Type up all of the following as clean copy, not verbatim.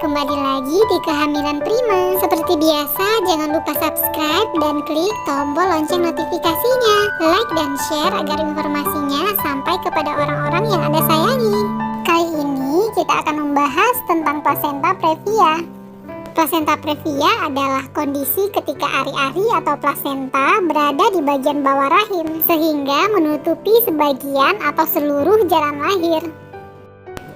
kembali lagi di Kehamilan Prima. Seperti biasa, jangan lupa subscribe dan klik tombol lonceng notifikasinya. Like dan share agar informasinya sampai kepada orang-orang yang Anda sayangi. Kali ini kita akan membahas tentang plasenta previa. Plasenta previa adalah kondisi ketika ari-ari atau plasenta berada di bagian bawah rahim, sehingga menutupi sebagian atau seluruh jalan lahir.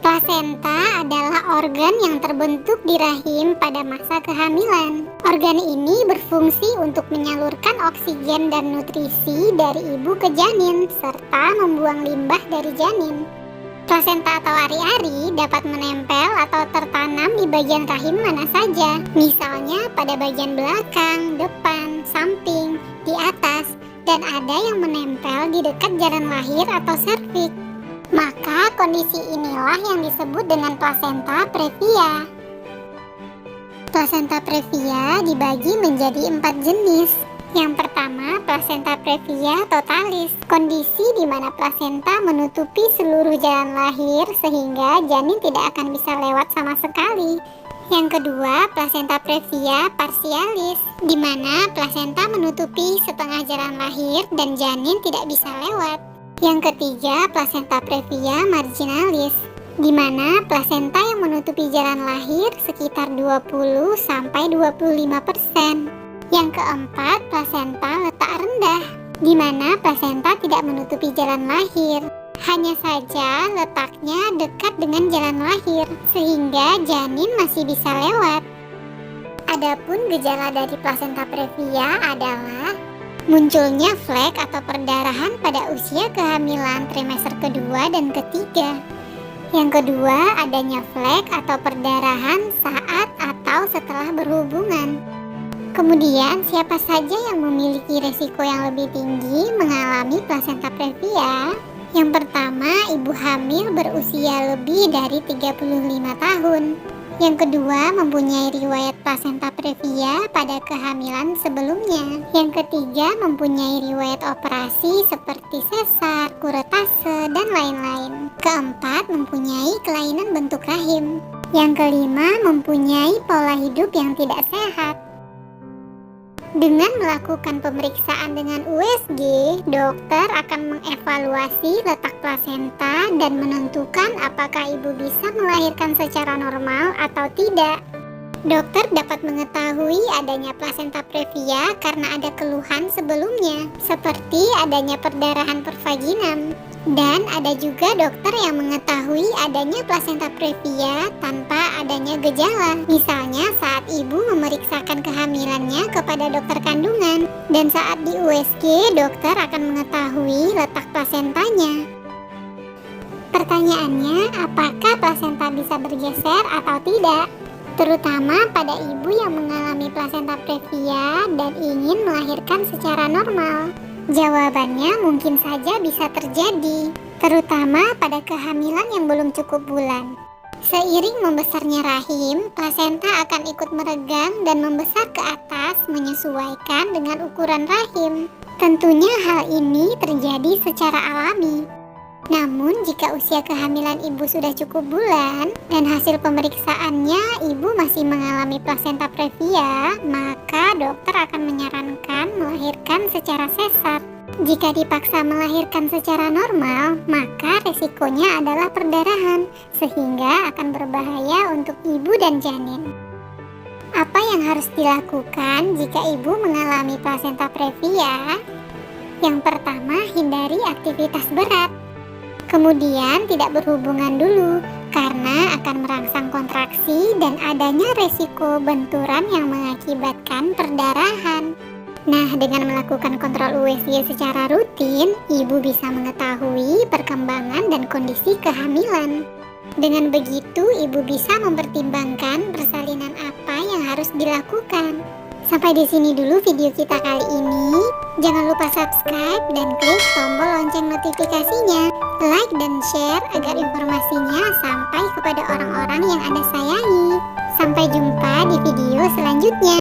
Plasenta adalah organ yang terbentuk di rahim pada masa kehamilan. Organ ini berfungsi untuk menyalurkan oksigen dan nutrisi dari ibu ke janin, serta membuang limbah dari janin. Plasenta atau ari-ari dapat menempel atau tertanam di bagian rahim mana saja, misalnya pada bagian belakang, depan, samping, di atas, dan ada yang menempel di dekat jalan lahir atau serviks. Maka kondisi inilah yang disebut dengan plasenta previa. Plasenta previa dibagi menjadi 4 jenis. Yang pertama, plasenta previa totalis, kondisi di mana plasenta menutupi seluruh jalan lahir sehingga janin tidak akan bisa lewat sama sekali. Yang kedua, plasenta previa parsialis, di mana plasenta menutupi setengah jalan lahir dan janin tidak bisa lewat. Yang ketiga, plasenta previa marginalis, di mana plasenta yang menutupi jalan lahir sekitar 20-25%. Yang keempat, plasenta letak rendah, di mana plasenta tidak menutupi jalan lahir. Hanya saja letaknya dekat dengan jalan lahir, sehingga janin masih bisa lewat. Adapun gejala dari plasenta previa adalah munculnya flek atau perdarahan pada usia kehamilan trimester kedua dan ketiga. Yang kedua, adanya flek atau perdarahan saat atau setelah berhubungan. Kemudian, siapa saja yang memiliki resiko yang lebih tinggi mengalami plasenta previa? Yang pertama, ibu hamil berusia lebih dari 35 tahun. Yang kedua, mempunyai riwayat plasenta previa pada kehamilan sebelumnya. Yang ketiga, mempunyai riwayat operasi seperti sesar, kuretase, dan lain-lain. Keempat, mempunyai kelainan bentuk rahim. Yang kelima, mempunyai pola hidup yang tidak sehat. Dengan melakukan pemeriksaan dengan USG, dokter akan mengevaluasi letak plasenta dan menentukan apakah ibu bisa melahirkan secara normal atau tidak. Dokter dapat mengetahui adanya plasenta previa karena ada keluhan sebelumnya, seperti adanya perdarahan pervaginam. Dan ada juga dokter yang mengetahui adanya plasenta previa tanpa adanya gejala. Misalnya saat ibu memeriksakan kehamilannya kepada dokter kandungan. Dan saat di USG, dokter akan mengetahui letak plasentanya. Pertanyaannya, apakah plasenta bisa bergeser atau tidak? Terutama pada ibu yang mengalami plasenta previa dan ingin melahirkan secara normal. Jawabannya mungkin saja bisa terjadi, terutama pada kehamilan yang belum cukup bulan. Seiring membesarnya rahim, plasenta akan ikut meregang dan membesar ke atas menyesuaikan dengan ukuran rahim. Tentunya hal ini terjadi secara alami. Namun jika usia kehamilan ibu sudah cukup bulan dan hasil pemeriksaannya ibu masih mengalami plasenta previa, maka dokter akan menyarankan melahirkan secara sesar. Jika dipaksa melahirkan secara normal, maka resikonya adalah perdarahan, sehingga akan berbahaya untuk ibu dan janin. Apa yang harus dilakukan jika ibu mengalami plasenta previa? Yang pertama, hindari aktivitas berat. Kemudian tidak berhubungan dulu karena akan merangsang kontraksi dan adanya resiko benturan yang mengakibatkan perdarahan. Nah, dengan melakukan kontrol USG secara rutin, ibu bisa mengetahui perkembangan dan kondisi kehamilan. Dengan begitu, ibu bisa mempertimbangkan persalinan apa yang harus dilakukan. Sampai di sini dulu video kita kali ini. Jangan lupa subscribe dan klik tombol lonceng notifikasinya. Like dan share agar informasinya sampai kepada orang-orang yang Anda sayangi. Sampai jumpa di video selanjutnya.